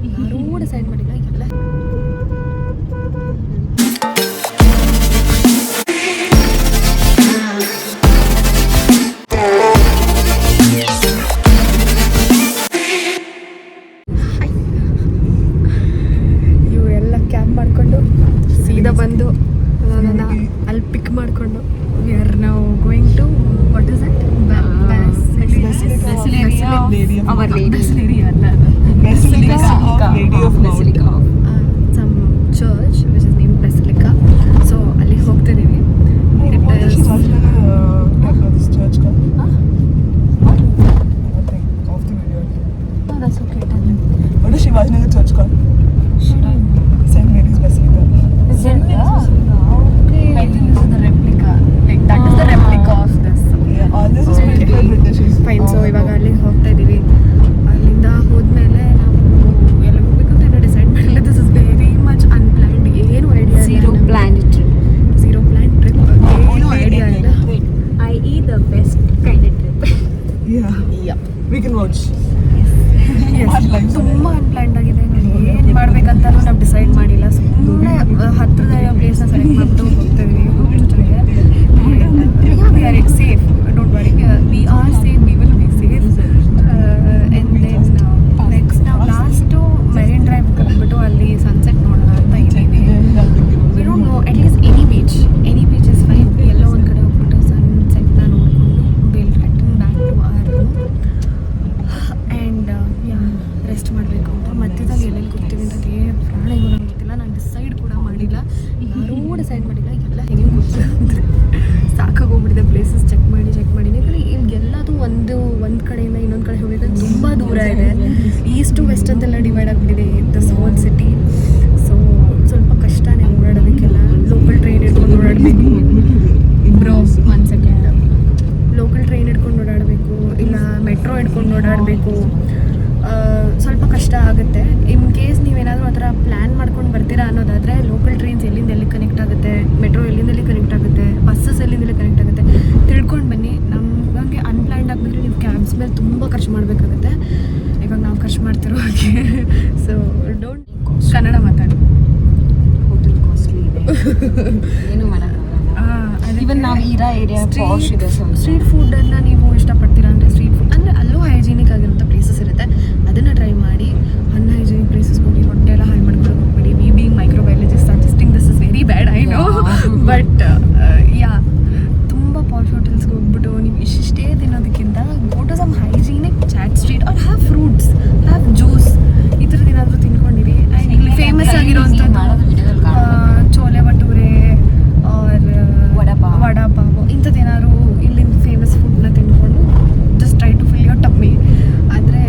ಯಾರೂ ಡಿಸೈಡ್ ಮಾಡಿಲ್ಲ ಎಲ್ಲ. ಇವರೆಲ್ಲ ಕ್ಯಾಬ್ ಮಾಡಿಕೊಂಡು ಸೀದಾ ಬಂದು ಅಲ್ಲಿ ಪಿಕ್ ಮಾಡಿಕೊಂಡು ವಿ ಆರ್ ನಾವು going to what is it some church which is named Basilica. So ಅಲ್ಲಿ ಹೋಗ್ತಿದ್ದೀವಿ. That's okay. What is Shivajinagar church called? St. Mary's Basilica. Is it? Okay. I think this is the replica. Like that is the replica of this. Yeah, all this is made by British. Fine. So ಇವಾಗ ಅಲ್ಲಿ ಹೋಗ್ತಾ ಇದೀವಿ. ಅಲ್ಲಿಂದ ಹೋದ್ಮೇಲೆ ನಾವು ಎಲ್ಲಿ ಹೋಗ್ಬೇಕು ಅಂತ ಡಿಸೈಡ್ ಮಾಡಿಲ್ಲ. This is very much unplanned. ಏನು idea Zero planned trip. Zero planned trip. ಏನು ಐಡಿಯಾ ಇಲ್ಲ. I.e. the best kind of trip. Yeah. We can watch. ತುಂಬ ಅನ್ಪ್ಲಾನ್ಡ್ ಆಗಿದೆ. ಏನು ಮಾಡ್ಬೇಕಂತಲೂ ನಾವು ಡಿಸೈಡ್ ಮಾಡಿಲ್ಲ. ಸುಮ್ಮನೆ ಹತ್ತಿರದಲ್ಲಿರೋ ಪ್ಲೇಸ್ನ ಸೆಲೆಕ್ಟ್ ಮಾಡ್ಬಿಟ್ಟು ಹೋಗ್ತೀವಿ. We are safe. Don't worry, we are safe, we will be safe. And then next ನಾವು ಲಾಸ್ಟು ಮೆರಿನ್ ಡ್ರೈವ್ ಬಂದ್ಬಿಟ್ಟು ಅಲ್ಲಿ ಸನ್ಸೆಟ್ ನೋಡೋಣ ಅಂತ ಇದ್ದೀವಿ. We don't know, at least any beach is fine. ಎಲ್ಲೋ ಒಂದು ಕಡೆ ಹೋಗ್ಬಿಟ್ಟು ಸನ್ಸೆಟ್ನ ನೋಡಿಕೊಂಡು will return back to our room and rest ಮಾಡಬೇಕು ಅಂತ. ಮಧ್ಯದಲ್ಲಿ ಎಲ್ಲೆಲ್ಲಿ ಕೂಗ್ತೀವಿ ಅಂತ ಪ್ರಾಣಿಗೂ ನನಗೆ ಗೊತ್ತಿಲ್ಲ. ನಾನು ಡಿಸೈಡ್ ಕೂಡ ಮಾಡಿಲ್ಲ. ಯಾರೂ ಡಿಸೈಡ್ ಮಾಡಿಲ್ಲ. ಎಲ್ಲ ಹೆಂಗೆ ಗೊತ್ತಿಲ್ಲ ಅಂದರೆ ಸಾಕಾಗೋಗ್ಬಿಟ್ಟಿದೆ. ಪ್ಲೇಸಸ್ ಚೆಕ್ ಮಾಡಿ ಯಾಕಂದರೆ ಇಲ್ಲಿಗೆಲ್ಲದು ಒಂದು ಕಡೆಯಿಂದ ಇನ್ನೊಂದು ಕಡೆ ಹೋಗಬೇಕಂದ್ರೆ ತುಂಬ ದೂರ ಇದೆ. ಈಸ್ಟ್ ಟು ವೆಸ್ಟ್ ಅಂತೆಲ್ಲ ಡಿವೈಡ್ ಆಗಿಬಿಟ್ಟಿದೆ ದಿಸ್ ಹೋಲ್ ಸಿಟಿ. ಸೊ ಸ್ವಲ್ಪ ಕಷ್ಟನೇ ಓಡಾಡೋದಕ್ಕೆಲ್ಲ. ಲೋಕಲ್ ಟ್ರೈನ್ ಹಿಡ್ಕೊಂಡು ಓಡಾಡಬೇಕು. Bro one second. Local train ಹಿಡ್ಕೊಂಡು ಓಡಾಡಬೇಕು, ಇಲ್ಲ ಮೆಟ್ರೋ ಹಿಡ್ಕೊಂಡು ಓಡಾಡಬೇಕು. ಸ್ವಲ್ಪ ಕಷ್ಟ ಆಗುತ್ತೆ. ಇನ್ ಕೇಸ್ ನೀವೇನಾದರೂ ಆ ಥರ ಪ್ಲ್ಯಾನ್ ಮಾಡ್ಕೊಂಡು ಬರ್ತೀರಾ ಅನ್ನೋದಾದರೆ ಲೋಕಲ್ ಟ್ರೈನ್ಸ್ ಎಲ್ಲಿಂದ ಎಲ್ಲಿ ಕನೆಕ್ಟ್ ಆಗುತ್ತೆ, ಮೆಟ್ರೋ ಎಲ್ಲಿಂದೆಲ್ಲಿ ಕನೆಕ್ಟ್ ಆಗುತ್ತೆ, ಬಸ್ಸಸ್ ಎಲ್ಲಿಂದೆಲ್ಲಿ ಕನೆಕ್ಟ್ ಆಗುತ್ತೆ ತಿಳ್ಕೊಂಡು ಬನ್ನಿ. ನಮಗೆ ಅನ್ಪ್ಲ್ಯಾನ್ಡ್ ಆಗಿಬಿಟ್ರೆ ನೀವು ಕ್ಯಾಬ್ಸ್ ಮೇಲೆ ತುಂಬ ಖರ್ಚು ಮಾಡಬೇಕಾಗುತ್ತೆ. ಇವಾಗ ನಾವು ಖರ್ಚು ಮಾಡ್ತಿರೋ ಹಾಗೆ. ಸೊ ಡೋಂಟ್ ಕನ್ನಡ ಮಾತಾಡಿ. ಹೋಟೆಲ್ ಕಾಸ್ಟ್ಲಿ ಇದೆ, ಏನು ಮಾಡೋಕ್ಕಾಗಲ್ಲ. ಇವನ್ ನಾವು ಇರೋ ಏರಿಯಾ ಪಾಶ್ ಇದೆ. ಸ್ಟ್ರೀಟ್ ಫುಡ್ಡನ್ನು ನೀವು ಇಷ್ಟಪಡ್ತೀರಾ ಅಂದರೆ ಸ್ಟ್ರೀಟ್ ಫುಡ್ ಅಂದರೆ ಅಲ್ಲೂ ಹೈಜೀನಿಕ್ ಆಗಿರುವಂಥ ಪ್ಲೇಸಸ್ ಇರುತ್ತೆ. ಅದನ್ನು ಟ್ರೈ ಮಾಡಿ. ಅನ್ಹೈಜೀನಿಕ್ ಪ್ಲೇಸಸ್ ಹೋಗಿ ಹೊಟ್ಟೆ ಎಲ್ಲ ಹಾಳು ಮಾಡ್ಕೊಂಡು ಹೋಗ್ಬೇಡಿ. We being microbiologist suggesting this is very bad, I know. But yeah, ತುಂಬ ಪಾಶ್ ಹೋಟೆಲ್ಸ್ಗೆ ಹೋಗ್ಬಿಟ್ಟು ನೀವು ಇಷ್ಟೇ ತಿನ್ನೋದಕ್ಕಿಂತ go to some hygienic chaat street or have fruits, have juice, ಈ ಥರದ್ದು ಏನಾದರೂ ತಿನ್ಕೊಂಡಿರಿ. ಆ್ಯಂಡ್ ಇಲ್ಲಿ ಫೇಮಸ್ ಆಗಿರೋವಂಥದ್ದು ಚೋಲೆ ಭಟೂರೆ ಆರ್ ವಡಾಪಾವು ಇಂಥದ್ದೇನಾದ್ರು ಇಲ್ಲಿಂದ ಫೇಮಸ್ ಫುಡ್ನ ತಿನ್ಕೊಂಡು just try to fill your tummy. ಆದರೆ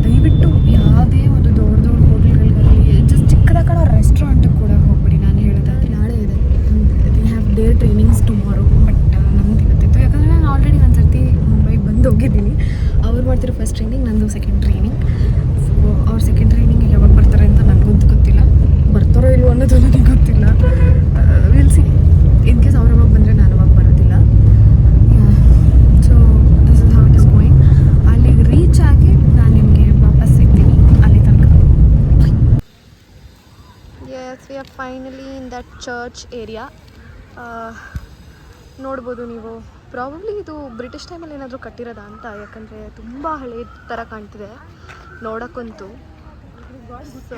ದಯವಿಟ್ಟು ಯಾವುದೇ ಒಂದು ದೊಡ್ಡ ಹೋಟೆಲ್ಗಳಿಗಾಗಲಿ ಜಸ್ಟ್ ಚಿಕ್ಕದ ಕಡೆ ರೆಸ್ಟೋರೆಂಟಿಗೆ ಕೂಡ ಹೋಗ್ಬಿಡಿ. ನಾನು ಹೇಳಿದೆ ನಾಳೆ ಇದೆ, they have Deere trainings tomorrow. But ನಮ್ದು ಇವತ್ತಿತ್ತು, ಯಾಕಂದರೆ ನಾನು ಆಲ್ರೆಡಿ ಒಂದು ಸರ್ತಿ ಮುಂಬೈಗೆ ಬಂದು ಹೋಗಿದ್ದೀನಿ. ಅವ್ರು ಮಾಡ್ತಿರೋ ಫಸ್ಟ್ ಟ್ರೈನಿಂಗ್, ನಂದು ಸೆಕೆಂಡ್ ಟ್ರೈನಿಂಗ್. ಸೊ ಅವ್ರ ಸೆಕೆಂಡ್ ಟ್ರೈನಿಂಗಿಗೆ ಯಾವಾಗ ಬರ್ತಾರೆ ಅಂತ ನನಗಂತೂ ಗೊತ್ತಿಲ್ಲ. ಬರ್ತಾರೋ ಇಲ್ವೋ ಅನ್ನೋದು ನನಗೆ ಗೊತ್ತಿಲ್ಲ. Will see. ಇನ್ ಕೇಸ್ ಅವ್ರು ಅವಾಗ ಬಂದರೆ ನಾನು ಅವಾಗ ಬರೋದಿಲ್ಲ. So this is how it is going. ಅಲ್ಲಿಗೆ ರೀಚ್ ಆಗಿ ನಾನು ನಿಮಗೆ ವಾಪಸ್ ಸಿಗ್ತೀನಿ. ಅಲ್ಲಿ ತನಕ yes, we are finally in that church area. ನೋಡ್ಬೋದು ನೀವು. ಪ್ರಾಬಬ್ಲಿ ಇದು ಬ್ರಿಟಿಷ್ ಟೈಮಲ್ಲಿ ಏನಾದರೂ ಕಟ್ಟಿರೋದಾ ಅಂತ, ಯಾಕಂದರೆ ತುಂಬ ಹಳೆ ಥರ ಕಾಣ್ತಿದೆ ನೋಡೋಕ್ಕಂತೂ. ಸೊ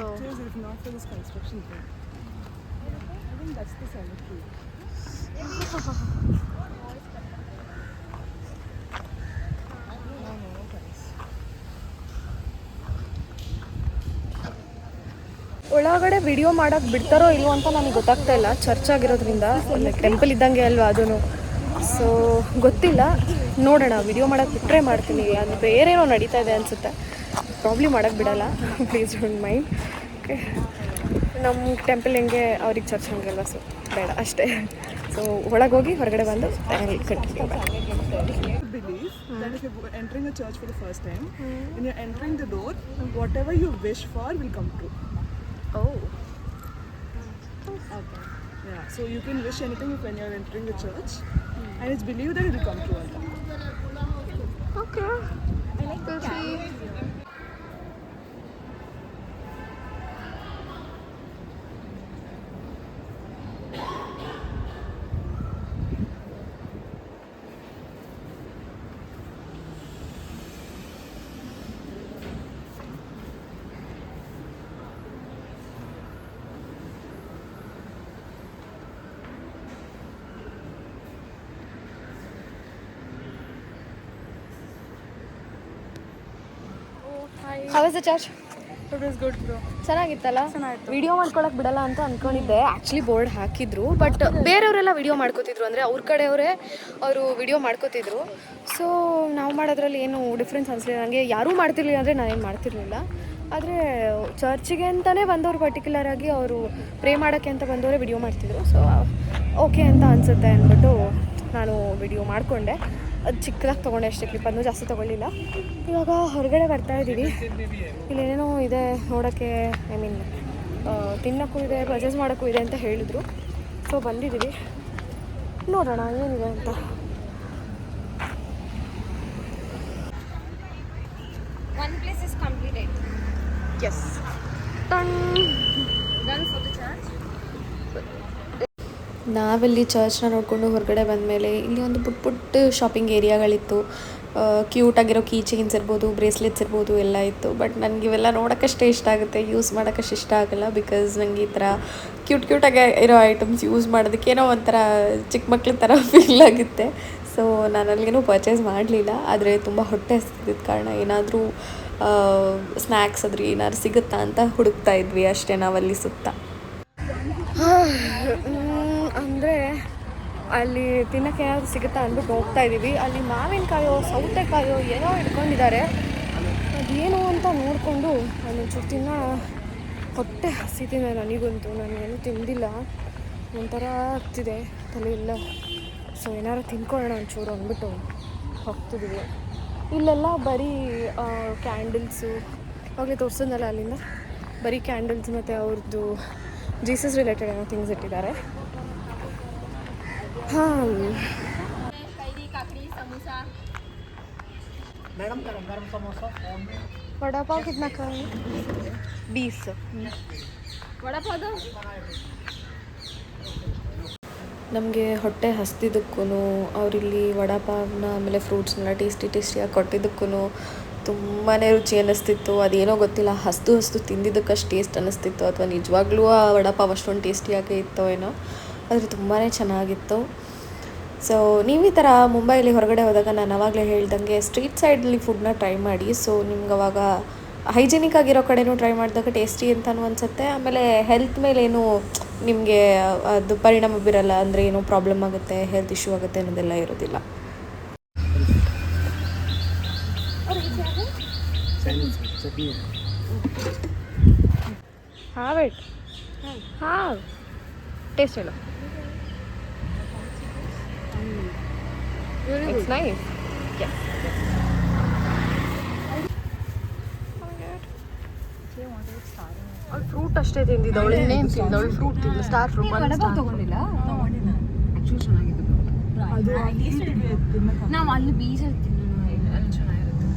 ಒಳಗಡೆ ವಿಡಿಯೋ ಮಾಡೋಕ್ಕೆ ಬಿಡ್ತಾರೋ ಇಲ್ವೋ ಅಂತ ನನಗೆ ಗೊತ್ತಾಗ್ತಾ ಇಲ್ಲ. ಚರ್ಚ್ ಆಗಿರೋದ್ರಿಂದ ಲೈಕ್ ಟೆಂಪಲ್ ಇದ್ದಂಗೆ ಅಲ್ವಾ ಅದೂ. ಸೊ ಗೊತ್ತಿಲ್ಲ, ನೋಡೋಣ. ವಿಡಿಯೋ ಮಾಡೋಕ್ಕೆ ಬಿಟ್ಟರೆ ಮಾಡ್ತೀನಿ. ಅದು ಬೇರೇನೋ ನಡೀತಾ ಇದೆ ಅನಿಸುತ್ತೆ. ಪ್ರಾಬ್ಲಿ ಮಾಡೋಕ್ಕೆ ಬಿಡೋಲ್ಲ, ಪ್ಲೀಸ್ ಡೋಂಟ್ ಮೈಂಡ್. ಓಕೆ, ನಮ್ಮ ಟೆಂಪಲ್ ಹೆಂಗೆ ಅವ್ರಿಗೆ ಚರ್ಚ್ ಹಂಗೆ ಅಲ್ವಾ, ಸೊ ಬೇಡ ಅಷ್ಟೇ. ಸೊ ಒಳಗೆ ಹೋಗಿ ಹೊರಗಡೆ ಬಂದು continue back. That if you're entering a church for the first time, when you're entering the door, whatever you wish for will come true. Oh. Okay. Yeah. So you can wish anything when you're entering the church, and it's believed that it will come true. Okay. I like that. How was the church? It was good, bro. ಚೆನ್ನಾಗಿತ್ತಲ್ಲ? ಚೆನ್ನಾಗಿತ್ತು. Video ಮಾಡ್ಕೊಳಕ್ಕೆ ಬಿಡಲ್ಲ ಅಂತ ಅಂದ್ಕೊಂಡಿದ್ದೆ. Actually board ಹಾಕಿದ್ರು, but ಬೇರೆಯವರೆಲ್ಲ video ಮಾಡ್ಕೋತಿದ್ರು. ಅಂದರೆ ಅವ್ರ ಕಡೆಯವರೇ ಅವರು ವಿಡಿಯೋ ಮಾಡ್ಕೋತಿದ್ರು. ಸೊ ನಾವು ಮಾಡೋದ್ರಲ್ಲಿ ಏನು ಡಿಫ್ರೆನ್ಸ್ ಅನಿಸಲಿಲ್ಲ ನನಗೆ. ಯಾರೂ ಮಾಡ್ತಿರ್ಲಿಲ್ಲ ಅಂದರೆ ನಾನೇನು ಮಾಡ್ತಿರ್ಲಿಲ್ಲ. ಆದರೆ ಚರ್ಚಿಗೆ ಅಂತಲೇ ಬಂದವರು ಪರ್ಟಿಕ್ಯುಲರ್ ಆಗಿ ಅವರು ಪ್ರೇ ಮಾಡೋಕ್ಕೆ ಅಂತ ಬಂದವರೇ ವಿಡಿಯೋ ಮಾಡ್ತಿದ್ರು. ಸೊ ಓಕೆ ಅಂತ ಅನಿಸುತ್ತೆ ಅಂದ್ಬಿಟ್ಟು ನಾನು ವಿಡಿಯೋ ಮಾಡಿಕೊಂಡೆ. ಅದು ಚಿಕ್ಕದಾಗಿ ತೊಗೊಂಡೆ ಅಷ್ಟೇ ಕ್ಲಿಪ್, ಅದನ್ನು ಜಾಸ್ತಿ ತೊಗೊಳ್ಳಿಲ್ಲ. ಇವಾಗ ಹೊರಗಡೆ ಬರ್ತಾಯಿದ್ದೀವಿ. ಇಲ್ಲೇನೇನೋ ಇದೆ ನೋಡೋಕ್ಕೆ, ಐ ಮೀನ್ ತಿನ್ನೋಕ್ಕೂ ಇದೆ, ಪರ್ಚೇಸ್ ಮಾಡೋಕ್ಕೂ ಇದೆ ಅಂತ ಹೇಳಿದರು. ಸೊ ಬಂದಿದ್ದೀವಿ, ನೋಡೋಣ ಏನಿದೆ ಅಂತ. One place is completed. Yes, Done for the church. ನಾವಿಲ್ಲಿ ಚರ್ಚ್ನ ನೋಡಿಕೊಂಡು ಹೊರಗಡೆ ಬಂದಮೇಲೆ ಇಲ್ಲಿ ಒಂದು ಪುಟ್ಟ ಶಾಪಿಂಗ್ ಏರಿಯಾಗಳಿತ್ತು. ಕ್ಯೂಟಾಗಿರೋ ಕೀ ಚೈನ್ಸ್ ಇರ್ಬೋದು, ಬ್ರೇಸ್ಲೆಟ್ಸ್ ಇರ್ಬೋದು ಎಲ್ಲ ಇತ್ತು. ಬಟ್ ನನಗೆ ಇವೆಲ್ಲ ನೋಡೋಕ್ಕಷ್ಟೇ ಇಷ್ಟ ಆಗುತ್ತೆ, ಯೂಸ್ ಮಾಡೋಕ್ಕಷ್ಟು ಇಷ್ಟ ಆಗೋಲ್ಲ. ಬಿಕಾಸ್ ನನಗೆ ಈ ಥರ ಕ್ಯೂಟಾಗಿ ಇರೋ ಐಟಮ್ಸ್ ಯೂಸ್ ಮಾಡೋದಕ್ಕೆ ಏನೋ ಒಂಥರ ಚಿಕ್ಕ ಮಕ್ಳ ಥರ ಫೀಲ್ ಆಗುತ್ತೆ. ಸೊ ನಾನು ಅಲ್ಲಿಗೇನೂ ಪರ್ಚೇಸ್ ಮಾಡಲಿಲ್ಲ. ಆದರೆ ತುಂಬ ಹೊಟ್ಟೆ ಹಸ್ತಿದ್ದ ಕಾರಣ ಏನಾದರೂ ಸ್ನ್ಯಾಕ್ಸ್ ಆದ್ರೆ ಏನಾದ್ರು ಸಿಗುತ್ತಾ ಅಂತ ಹುಡುಕ್ತಾ ಇದ್ವಿ ಅಷ್ಟೇ ನಾವಲ್ಲಿ ಸುತ್ತ. ಅಂದರೆ ಅಲ್ಲಿ ತಿನ್ನೋಕ್ಕೆ ಏನಾದರೂ ಸಿಗುತ್ತಾ ಅಂದ್ಬಿಟ್ಟು ಹೋಗ್ತಾ ಇದ್ದೀವಿ. ಅಲ್ಲಿ ಮಾವಿನಕಾಯೋ ಸೌತೆಕಾಯೋ ಏನೋ ಇಟ್ಕೊಂಡಿದ್ದಾರೆ. ಅದೇನು ಅಂತ ನೋಡಿಕೊಂಡು ಒಂಚೂರು ತಿನ್ನೋಣ. ಹೊಟ್ಟೆ ಹಸಿತಿದೆ ನನಗಂತೂ, ನಾನೇನು ತಿಂದಿಲ್ಲ, ಒಂಥರ ಆಗ್ತಿದೆ ತಲೆ ಇಲ್ಲ. ಸೊ ಏನಾರು ತಿನ್ಕೊಳ್ಳೋಣ ಒಂಚೂರು ಅಂದ್ಬಿಟ್ಟು ಹೋಗ್ತಿದ್ದೀವಿ. ಇಲ್ಲೆಲ್ಲ ಬರೀ ಕ್ಯಾಂಡಲ್ಸು, ಅವಾಗಲೇ ತೋರಿಸಿದ್ನಲ್ಲ ಅಲ್ಲಿಂದ ಬರೀ ಕ್ಯಾಂಡಲ್ಸ್ ಮತ್ತು ಅವ್ರದ್ದು ಜೀಸಸ್ ರಿಲೇಟೆಡ್ ಏನೋ ಥಿಂಗ್ಸ್ ಇಟ್ಟಿದ್ದಾರೆ. ಹಾಂ, वड़ा पाव कितना खाएंगे? 20. वड़ा पाव दो. ನಮಗೆ ಹೊಟ್ಟೆ ಹಸ್ದಿದ್ದಕ್ಕೂ ಅವರಿಲ್ಲಿ ವಡಾ ಪಾವ್ನ ಆಮೇಲೆ ಫ್ರೂಟ್ಸ್ನೆಲ್ಲ ಟೇಸ್ಟಿಯಾಗಿ ಕೊಟ್ಟಿದ್ದಕ್ಕೂ ತುಂಬಾ ರುಚಿ ಅನ್ನಿಸ್ತಿತ್ತು. ಅದೇನೋ ಗೊತ್ತಿಲ್ಲ, ಹಸ್ದು ತಿಂದಿದ್ದಕ್ಕೆ ಅಷ್ಟು ಟೇಸ್ಟ್ ಅನ್ನಿಸ್ತಿತ್ತು, ಅಥವಾ ನಿಜವಾಗ್ಲೂ ಆ ವಡಾ ಪಾವ್ ಅಷ್ಟೊಂದು ಟೇಸ್ಟಿಯಾಗಿ ಇತ್ತೋ ಏನೋ. ಆದರೆ ತುಂಬಾ ಚೆನ್ನಾಗಿತ್ತು. ಸೊ ನೀವು ಈ ಥರ ಮುಂಬೈಲಿ ಹೊರಗಡೆ ಹೋದಾಗ ನಾನು ಆವಾಗಲೇ ಹೇಳ್ದಂಗೆ ಸ್ಟ್ರೀಟ್ ಸೈಡಲ್ಲಿ ಫುಡ್ನ ಟ್ರೈ ಮಾಡಿ. ಸೊ ನಿಮ್ಗೆ ಅವಾಗ ಹೈಜಿನಿಕ್ ಆಗಿರೋ ಕಡೆನೂ ಟ್ರೈ ಮಾಡಿದಾಗ ಟೇಸ್ಟಿ ಅಂತಲೂ ಅನಿಸುತ್ತೆ. ಆಮೇಲೆ ಹೆಲ್ತ್ ಮೇಲೇನು ನಿಮಗೆ ಅದು ಪರಿಣಾಮ ಬೀರಲ್ಲ, ಅಂದರೆ ಏನೋ ಪ್ರಾಬ್ಲಮ್ ಆಗುತ್ತೆ, ಹೆಲ್ತ್ ಇಶ್ಯೂ ಆಗುತ್ತೆ ಅನ್ನೋದೆಲ್ಲ ಇರೋದಿಲ್ಲ. ಹಾಂ ವೇಟ್, ಹಾಂ ಟೇಸ್ಟ್ ಹೇಳು. It's nice. Yes. ಅವಳು ಫ್ರೂಟ್ ಅಷ್ಟೇ ತಿಂದಿದ್ದವಳು, ಇನ್ನೇನು ತಿಂದವಳು ಫ್ರೂಟ್ ತಿಂದು ಸ್ಟಾರ್ ಫ್ರೂಟ್. ತಗೊಂಡಿಲ್ಲ ಆಕ್ಚುಲಿ ಚೆನ್ನಾಗಿತ್ತು. ನಾವು ಅಲ್ಲಿ ಬೀಚ್ ತಿನ್ನೋಣ, ಅಲ್ಲಿ ಚೆನ್ನಾಗಿರುತ್ತೆ.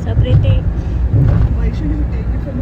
Separate. Why should you take it from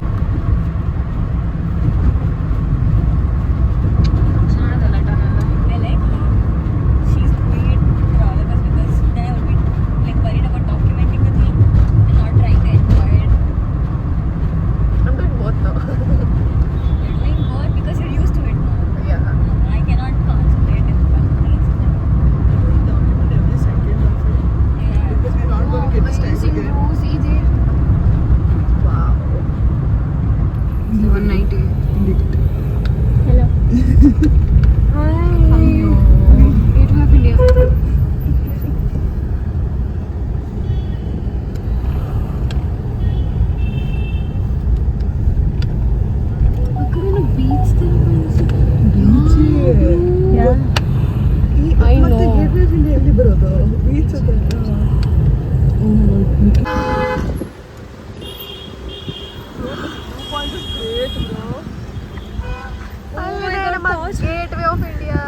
gate way of India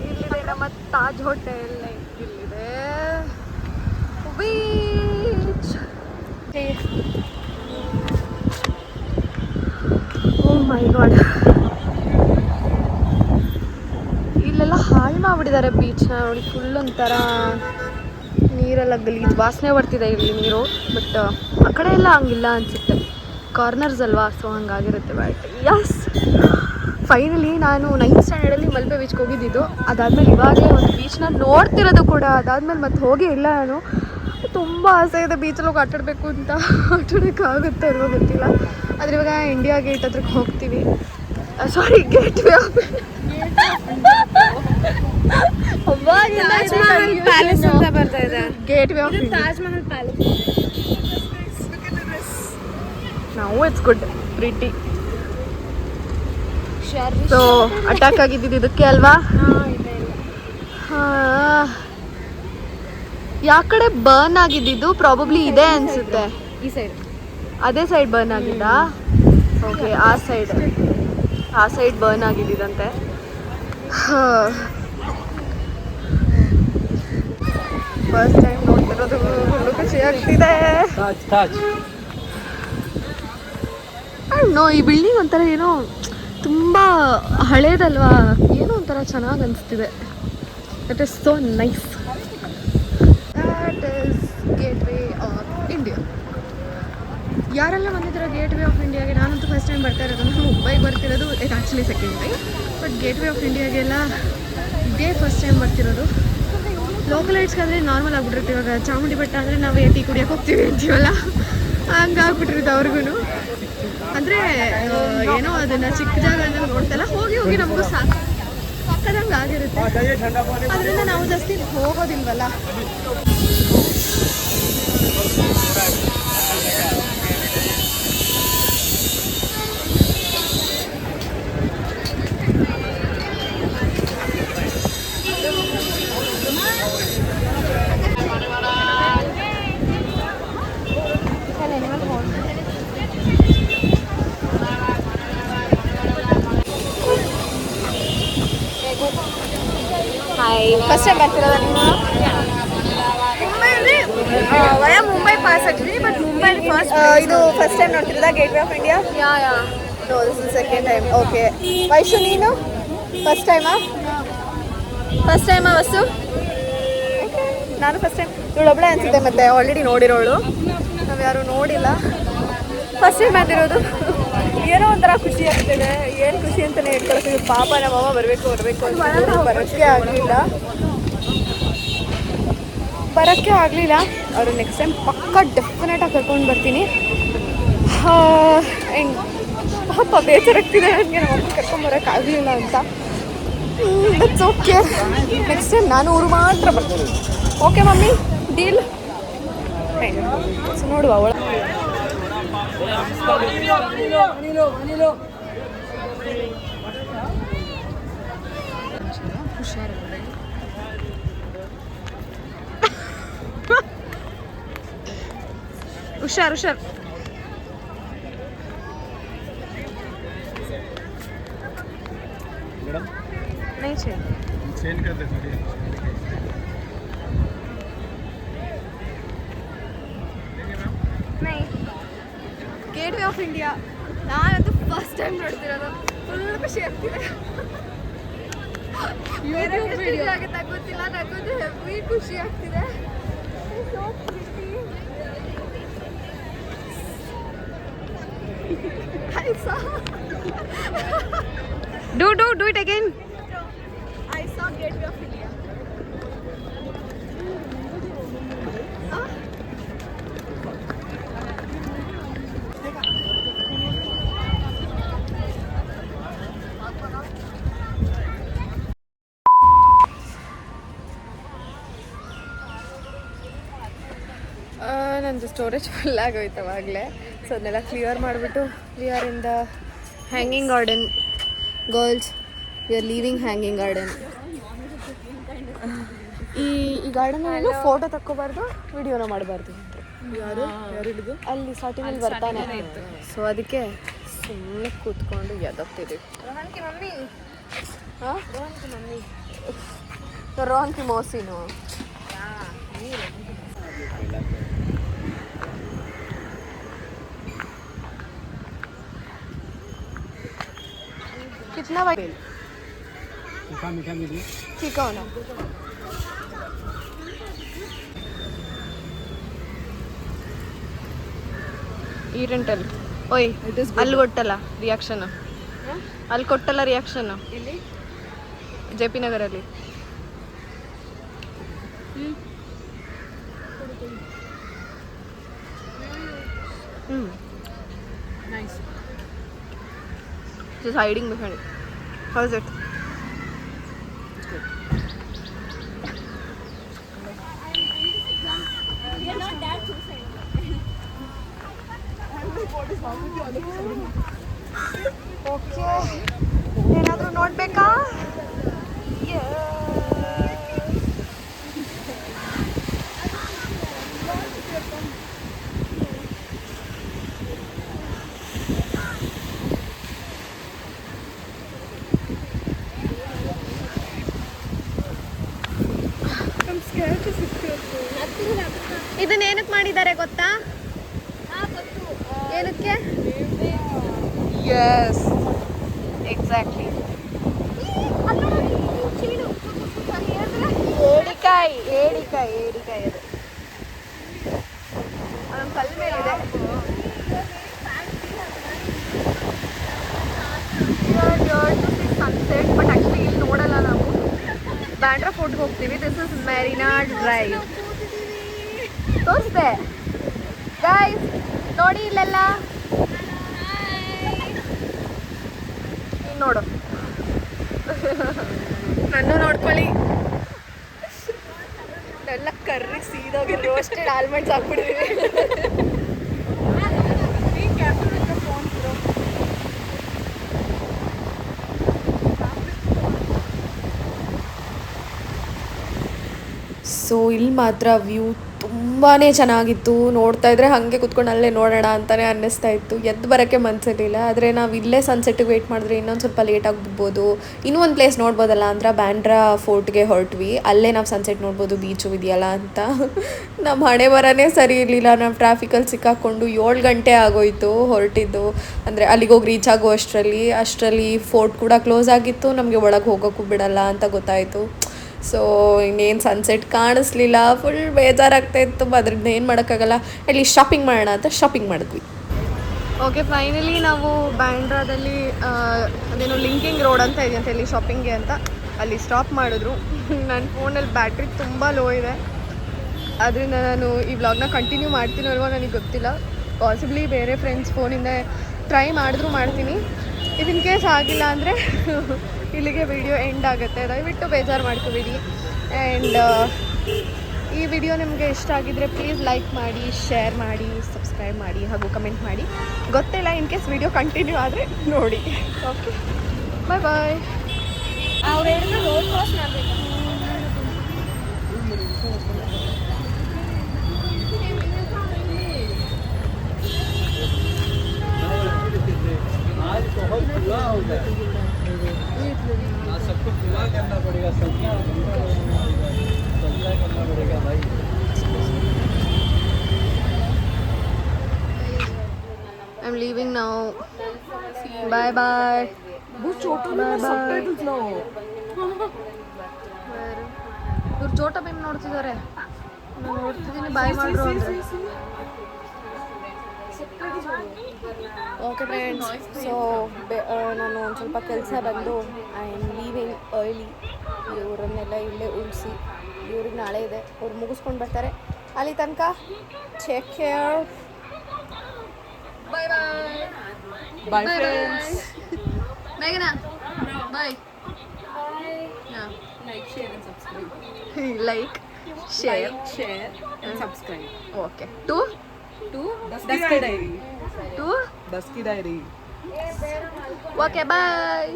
ಇಲ್ಲಿದೆ, ನಮ್ಮ ತಾಜ್ ಹೋಟೆಲ್ ಇಲ್ಲಿದೆ, ಬೀಚ್. ಓ ಮೈ ಗಾಡ್, ಇಲ್ಲೆಲ್ಲ ಹಾಳು ಮಾಡಿಬಿಟ್ಟಿದ್ದಾರೆ ಬೀಚ್ನ ನೋಡಿ. ಫುಲ್ ಒಂಥರ ನೀರೆಲ್ಲ ಗಲೀಜು ವಾಸನೆ ಬರ್ತಿದೆ ಇಲ್ಲಿ ನೀರು. ಬಟ್ ಆ ಕಡೆ ಎಲ್ಲ ಹಂಗಿಲ್ಲ ಅನಿಸುತ್ತೆ. ಕಾರ್ನರ್ಸ್ ಅಲ್ವಾ, ಸೊ ಹಂಗಾಗಿರುತ್ತೆ. ಬಟ್ ಯಸ್, ಫೈನಲಿ ನಾನು 9th ಸ್ಟ್ಯಾಂಡರ್ಡಲ್ಲಿ ಮಲ್ಪೆ ಬೀಚ್ಗೆ ಹೋಗಿದ್ದಿದ್ದು. ಅದಾದಮೇಲೆ ಇವಾಗಲೇ ಒಂದು ಬೀಚ್ನ ನೋಡ್ತಿರೋದು ಕೂಡ. ಅದಾದಮೇಲೆ ಮತ್ತೆ ಹೋಗೇ ಇಲ್ಲ ನಾನು. ತುಂಬ ಆಸೆ ಇದೆ ಬೀಚಲ್ಲಿ ಹೋಗಿ ಆಟಾಡಬೇಕು ಅಂತ. ಆಟಾಡೋಕ್ಕಾಗುತ್ತೋ ಇಲ್ವೋ ಗೊತ್ತಿಲ್ಲ. ಆದರೆ ಇವಾಗ ಇಂಡಿಯಾ ಗೇಟ್ ಹತ್ರಕ್ಕೆ ಹೋಗ್ತೀವಿ. Sorry, gateway of palace ಅಂತ ಬರ್ತಾ ಇದೆ. Gateway of Taj Mahal palace. ನಾವು it's good pretty. So attack ಆಗಿದ್ದು ಇದಕ್ಕೆ ಅಲ್ವಾ? ಯಾವ ಕಡೆ ಬರ್ನ್ ಆಗಿದ್ದು ಪ್ರಾಬಬ್ಲಿ ಇದೆ ಅನ್ಸುತ್ತೆ. ಈ ಸೈಡ್, ಅದೇ ಸೈಡ್ ಬರ್ನ್ ಆಗಿದ್ದ. ಓಕೆ, ಆ ಸೈಡ್ ಬರ್ನ್ ಆಗಿದ್ದಂತೆ. ಫಸ್ಟ್ ಟೈಮ್ ನೋಡ್ತಿರೋದು, ಫುಲ್ಲು ಖುಷಿ ಆಗ್ತಿದೆ. ನೋ, ಈ ಬಿಲ್ಡಿಂಗ್ ಒಂಥರ ಏನೋ ತುಂಬ ಹಳೇದಲ್ವಾ, ಏನೋ ಒಂಥರ ಚೆನ್ನಾಗಿ ಅನಿಸ್ತಿದೆ. That is so nice. That is gate way of India. ಯಾರೆಲ್ಲ ಬಂದಿದ್ದೀರಾ ಗೇಟ್ ವೇ ಆಫ್ ಇಂಡಿಯಾಗೆ? ನಾನಂತೂ ಫಸ್ಟ್ ಟೈಮ್ ಬರ್ತಾ ಇರೋದು. ನಾನು ಮುಂಬೈಗೆ ಬರ್ತಿರೋದು, ಇದು actually second time. But gateway of ಇಂಡಿಯಾಗೆಲ್ಲ ಇದೇ ಫಸ್ಟ್ ಟೈಮ್ ಬರ್ತಿರೋದು. ಲೋಕಲೈಟ್ಸ್ಗಾದರೆ ನಾರ್ಮಲ್ ಆಗ್ಬಿಟ್ಟಿರುತ್ತೆ. ಇವಾಗ ಚಾಮುಂಡಿ ಬೆಟ್ಟ ಅಂದರೆ ನಾವು ಟೀ ಕುಡಿಯೋಕೆ ಹೋಗ್ತೀವಿ ಅಂತೀವಲ್ಲ, ಹಂಗಾಗ್ಬಿಟ್ಟಿರುತ್ತೆ ಅವ್ರಿಗೂ. ಅಂದರೆ ಏನೋ ಅದನ್ನು ಚಿಕ್ಕ ಜಾಗದಲ್ಲಿ ನೋಡ್ತಲ್ಲ, ಹೋಗಿ ನಮಗೂ ಸಾಕದಂಗೆ ಆಗಿರುತ್ತೆ. ಅದರಿಂದ ನಾವು ಜಾಸ್ತಿ ಹೋಗೋದಿಲ್ವಲ್ಲ. ಫಸ್ಟ್ ಟೈಮ್ ಬರ್ತಿರೋದ ನೀವು? ಮುಂಬೈಲಿ ವಯಾ ಮುಂಬೈ ಪಾಸ್ ಆಗಿದ್ವಿ. ಬಟ್ ಮುಂಬೈಲಿ ಇದು ಫಸ್ಟ್ ಟೈಮ್ ನೋಡ್ತಿರೋದಾ gateway of India? No, this is second time. Okay. Vaishu, ನೀನು ಫಸ್ಟ್ ಟೈಮಾ ವಸ್ತು? ನಾನು ಫಸ್ಟ್ ಟೈಮ್. ಇವಳೊಬ್ಬಳೇ ಅನಿಸುತ್ತೆ, ಮತ್ತೆ ಆಲ್ರೆಡಿ ನೋಡಿರೋಳು. ನಾವು ಯಾರೂ ನೋಡಿಲ್ಲ. ಫಸ್ಟ್ ಟೈಮ್ ಬಂದಿರೋದು. ಏನೋ ಒಂಥರ ಖುಷಿ ಆಗ್ತಿದೆ. ಏನು ಖುಷಿ ಅಂತಲೇ ಹೇಳ್ಕೊಳ್ತೀವಿ. ಪಾಪ ನಮ್ಮಮ್ಮ ಬರಬೇಕು ಅಂತ ಬರೋಕ್ಕೆ ಆಗಲಿಲ್ಲ. ಅವರು ನೆಕ್ಸ್ಟ್ ಟೈಮ್ ಪಕ್ಕ ಡೆಫಿನೆಟಾಗಿ ಕರ್ಕೊಂಡು ಬರ್ತೀನಿ. ಆ್ಯಂಡ್ ಪಾಪ ಬೇಜಾರಾಗ್ತಿದೆ ನನಗೆ, ನಮ್ಮಮ್ಮ ಕರ್ಕೊಂಬರೋಕ್ಕಾಗಲಿಲ್ಲ ಅಂತ. ಇಟ್ಸ್ ಓಕೆ, ನೆಕ್ಸ್ಟ್ ಟೈಮ್ ನಾನು ಊರು ಮಾತ್ರ ಬರ್ತೀನಿ. Okay mummy, deal? ಸೊ ನೋಡುವ ಅವಳ ಹುಷಾರ್. नहीं सेल कर दे थोड़ी. नहीं ಗೇಟ್ ವೇ ಆಫ್ ಇಂಡಿಯಾ ನಾನಂತೂ ಫಸ್ಟ್ ಟೈಮ್ ನೋಡ್ತಿರೋದು. ಫುಲ್ ಖುಷಿ ಆಗ್ತಿದೆ. ಆಗುತ್ತೆ ಗೊತ್ತಿಲ್ಲ, ನನಗೂ ಹೆವಿ ಖುಷಿ ಆಗ್ತಿದೆ. Do it again. I saw Gateway of India. ನಂದು ಸ್ಟೋರೇಜ್ ಫುಲ್ ಆಗೋಯ್ತು ಅವಾಗಲೇ. ಸೊ ಅದನ್ನೆಲ್ಲ ಕ್ಲಿಯರ್ ಮಾಡಿಬಿಟ್ಟು we are in the hanging garden. Girls, we are living hanging garden. ಈ ಗಾರ್ಡನಲ್ಲಿ ಫೋಟೋ ತಕ್ಕೋಬಾರ್ದು, ವಿಡಿಯೋನ ಮಾಡಬಾರ್ದು. ಯಾರು ಹಿಡಿದು ಅಲ್ಲಿ ಸ್ಟಾರ್ಟಿಂಗಲ್ಲಿ ಬರ್ತಾನೆ. ಸೊ ಅದಕ್ಕೆ ಸುಮ್ಮನೆ ಕೂತ್ಕೊಂಡು ಎದಕ್ತಿದ್ದೀವಿ. ಹಾಂ, रोहन की मौसी नो. कितना भाई? मीठा मिली ठीक है ना. Eat and tell. ಓಯ್ It is good. ಅಲ್ಲಿ ಕೊಟ್ಟಲ್ಲ ರಿಯಾಕ್ಷನ್, ಅಲ್ಲಿ ಕೊಟ್ಟಲ್ಲ ರಿಯಾಕ್ಷನ್ ಇಲ್ಲಿ ಜೆ ಪಿ ನಗರಲ್ಲಿ. nice. Just hiding behind it. How is it? It's good. Okay, ಏನಾದರೂ ನೋಡಬೇಕಾ? I'm scared to sit here. ಇದನ್ನ ಏನಕ್ಕೆ ಮಾಡಿದ್ದಾರೆ ಗೊತ್ತಾ? ಏನಕ್ಕೆ? S, exactly. ಏಡಿಕಾಯಿ ಏಡಿಕಾಯಿ ಏಡಿಕಾಯಿ ಅದು ಅದೊಂದು ಕಲ್ಲು ಮೇಲಿದೆ. ಸನ್ಸೆಟ್, ಬಟ್ ಆ್ಯಕ್ಚುಲಿ ಇಲ್ಲಿ ನೋಡಲ್ಲ ನಾವು. ಬ್ಯಾಂಡ್ರಾ ಫೋರ್ಟ್ಗೆ ಹೋಗ್ತೀವಿ. This is Marine Drive. ತೋರಿಸ್ದೆ ಗೈಸ್, ನೋಡಿ ಇಲ್ಲೆಲ್ಲ ನೋಡು. ನನ್ನ ನೋಡ್ಕೊಳ್ಳಿ, ಎಲ್ಲ ಕರ್ರಿ ಸೀದೋಗಿ ರೋಸ್ಟೆಡ್ ಆಲ್ಮಂಡ್ಸ್ ಹಾಕ್ಬಿಡ್ತೀವಿ. Be careful with your phone, bro. So ಇಲ್ಲಿ ಮಾತ್ರ ವ್ಯೂ ತುಂಬಾ ಚೆನ್ನಾಗಿತ್ತು. ನೋಡ್ತಾ ಇದ್ರೆ ಹಾಗೆ ಕುತ್ಕೊಂಡು ಅಲ್ಲೇ ನೋಡೋಣ ಅಂತಲೇ ಅನ್ನಿಸ್ತಾ ಇತ್ತು. ಎದ್ದು ಬರೋಕ್ಕೆ ಮನಸ್ಸಿರಲಿಲ್ಲ. ಆದರೆ ನಾವು ಇಲ್ಲೇ ಸನ್ಸೆಟ್ಟಿಗೆ ವೆಯ್ಟ್ ಮಾಡಿದ್ರೆ ಇನ್ನೊಂದು ಸ್ವಲ್ಪ ಲೇಟಾಗಿ ಬಿಡ್ಬೋದು. ಇನ್ನೂ ಒಂದು ಪ್ಲೇಸ್ ನೋಡ್ಬೋದಲ್ಲ ಅಂತ ಬ್ಯಾಂಡ್ರಾ ಫೋರ್ಟ್ಗೆ ಹೊರಟ್ವಿ. ಅಲ್ಲೇ ನಾವು ಸನ್ಸೆಟ್ ನೋಡ್ಬೋದು, ಬೀಚು ಇದೆಯಲ್ಲ ಅಂತ. ನಮ್ಮ ಹಣೆ ಬರನೇ ಸರಿ ಇರಲಿಲ್ಲ. ನಾವು ಟ್ರಾಫಿಕಲ್ಲಿ ಸಿಕ್ಕಾಕೊಂಡು 7 ಗಂಟೆ ಆಗೋಯಿತು ಹೊರಟಿದ್ದು. ಅಂದರೆ ಅಲ್ಲಿಗೆ ಹೋಗಿ ರೀಚ್ ಆಗೋ ಅಷ್ಟರಲ್ಲಿ ಫೋರ್ಟ್ ಕೂಡ ಕ್ಲೋಸ್ ಆಗಿತ್ತು. ನಮಗೆ ಒಳಗೆ ಹೋಗೋಕ್ಕೂ ಬಿಡಲ್ಲ ಅಂತ ಗೊತ್ತಾಯಿತು. ಸೊ ಇನ್ನೇನು ಸನ್ಸೆಟ್ ಕಾಣಿಸ್ಲಿಲ್ಲ. ಫುಲ್ ಬೇಜಾರಾಗ್ತಾ ಇತ್ತು. ಅದರಿಂದ ಏನು ಮಾಡೋಕ್ಕಾಗಲ್ಲ, ಅಲ್ಲಿ ಶಾಪಿಂಗ್ ಮಾಡೋಣ ಅಂತ ಶಾಪಿಂಗ್ ಮಾಡಿದ್ವಿ. ಓಕೆ, ಫೈನಲಿ ನಾವು ಬ್ಯಾಂಡ್ರಾದಲ್ಲಿ ಅದೇನೋ ಲಿಂಕಿಂಗ್ ರೋಡ್ ಅಂತ ಇದೆಯಂತೆ ಇಲ್ಲಿ ಶಾಪಿಂಗ್ಗೆ ಅಂತ, ಅಲ್ಲಿ ಸ್ಟಾಪ್ ಮಾಡಿದ್ರು. ನನ್ನ ಫೋನಲ್ಲಿ ಬ್ಯಾಟ್ರಿ ತುಂಬ ಲೋ ಇದೆ. ಅದರಿಂದ ನಾನು ಈ ವ್ಲಾಗ್ನ ಕಂಟಿನ್ಯೂ ಮಾಡ್ತೀನೋ ಅಲ್ವೋ ನನಗೆ ಗೊತ್ತಿಲ್ಲ. ಪಾಸಿಬ್ಲಿ ಬೇರೆ ಫ್ರೆಂಡ್ಸ್ ಫೋನಿಂದ ಟ್ರೈ ಮಾಡಿದ್ರು ಮಾಡ್ತೀನಿ. ಇಫ್ ಇನ್ ಕೇಸ್ ಆಗಿಲ್ಲ ಅಂದರೆ ಇಲ್ಲಿಗೆ ವಿಡಿಯೋ ಎಂಡ್ ಆಗುತ್ತೆ. ದಯವಿಟ್ಟು ಬೇಜಾರು ಮಾಡ್ಕೋಬೇಡಿ. ಆ್ಯಂಡ್ ಈ ವಿಡಿಯೋ ನಿಮಗೆ ಇಷ್ಟ ಆಗಿದ್ದರೆ ಪ್ಲೀಸ್ ಲೈಕ್ ಮಾಡಿ, ಶೇರ್ ಮಾಡಿ, ಸಬ್ಸ್ಕ್ರೈಬ್ ಮಾಡಿ ಹಾಗೂ ಕಮೆಂಟ್ ಮಾಡಿ. ಗೊತ್ತಿಲ್ಲ, ಇನ್ ಕೇಸ್ ವಿಡಿಯೋ ಕಂಟಿನ್ಯೂ ಆದರೆ ನೋಡಿ. ಓಕೆ, ಬಾಯ್ ಬಾಯ್. ಅವ್ರು ಹೇಳಿದ್ರೆ ರೋಡ್ ಕ್ರಾಸ್ ಮಾಡಬೇಕು. आज बहुत बुरा हो गया, सबको पूरा करना पड़ेगा, सबका करना पड़ेगा भाई. I'm leaving now. Bye bye. वो छोटू में subtitles ना हो. ಇವ್ರು ಚೋಟ ಭೀಮ್ ನೋಡ್ತಿದ್ದಾರೆ. ನಾನು ನೋಡ್ತಿದ್ದೀನಿ, ಬಾಯ್ ಮಾಡ್ರು ಅಂದರೆ. ಓಕೆ ಫ್ರೆಂಡ್ಸ್, ಸೊ ನಾನು ಒಂದು ಸ್ವಲ್ಪ ಕೆಲಸ ಬಂದು ಐ ಆಮ್ ಲೀವಿಂಗ್ ಅರ್ಲಿ. ಇವರನ್ನೆಲ್ಲ ಇಲ್ಲೇ ಉಳಿಸಿ, ಇವ್ರಿಗೆ ನಾಳೆ ಇದೆ, ಅವ್ರು ಮುಗಿಸ್ಕೊಂಡು ಬರ್ತಾರೆ. ಅಲ್ಲಿ ತನಕ take care. Bye bye. Bye friends. ಮೇಘನಾ bye. Like, share and subscribe. Like, share, Share and subscribe. Okay. To Dusky Diary. To Dusky Diary. Okay, bye.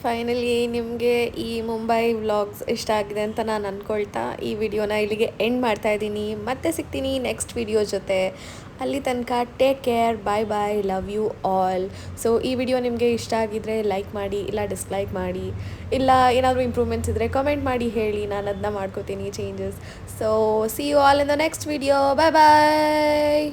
Finally ನಿಮಗೆ ಈ ಮುಂಬೈ ವ್ಲಾಗ್ಸ್ ಇಷ್ಟ ಆಗಿದೆ ಅಂತ ನಾನು ಅಂದ್ಕೊಳ್ತಾ ಈ ವಿಡಿಯೋನ ಇಲ್ಲಿಗೆ ಎಂಡ್ ಮಾಡ್ತಾ ಇದ್ದೀನಿ. ಮತ್ತೆ ಸಿಗ್ತೀನಿ ನೆಕ್ಸ್ಟ್ ವಿಡಿಯೋ ಜೊತೆ. ಅಲ್ಲಿ ತನಕ take care, bye bye, love you all. So ಈ ವಿಡಿಯೋ ನಿಮಗೆ ಇಷ್ಟ ಆಗಿದ್ದರೆ ಲೈಕ್ ಮಾಡಿ, ಇಲ್ಲ ಡಿಸ್ಲೈಕ್ ಮಾಡಿ, ಇಲ್ಲ ಏನಾದರೂ ಇಂಪ್ರೂವ್ಮೆಂಟ್ಸ್ ಇದ್ದರೆ ಕಮೆಂಟ್ ಮಾಡಿ ಹೇಳಿ, ನಾನು ಅದನ್ನ ಮಾಡ್ಕೋತೀನಿ changes. So see you all in the next video. Bye bye.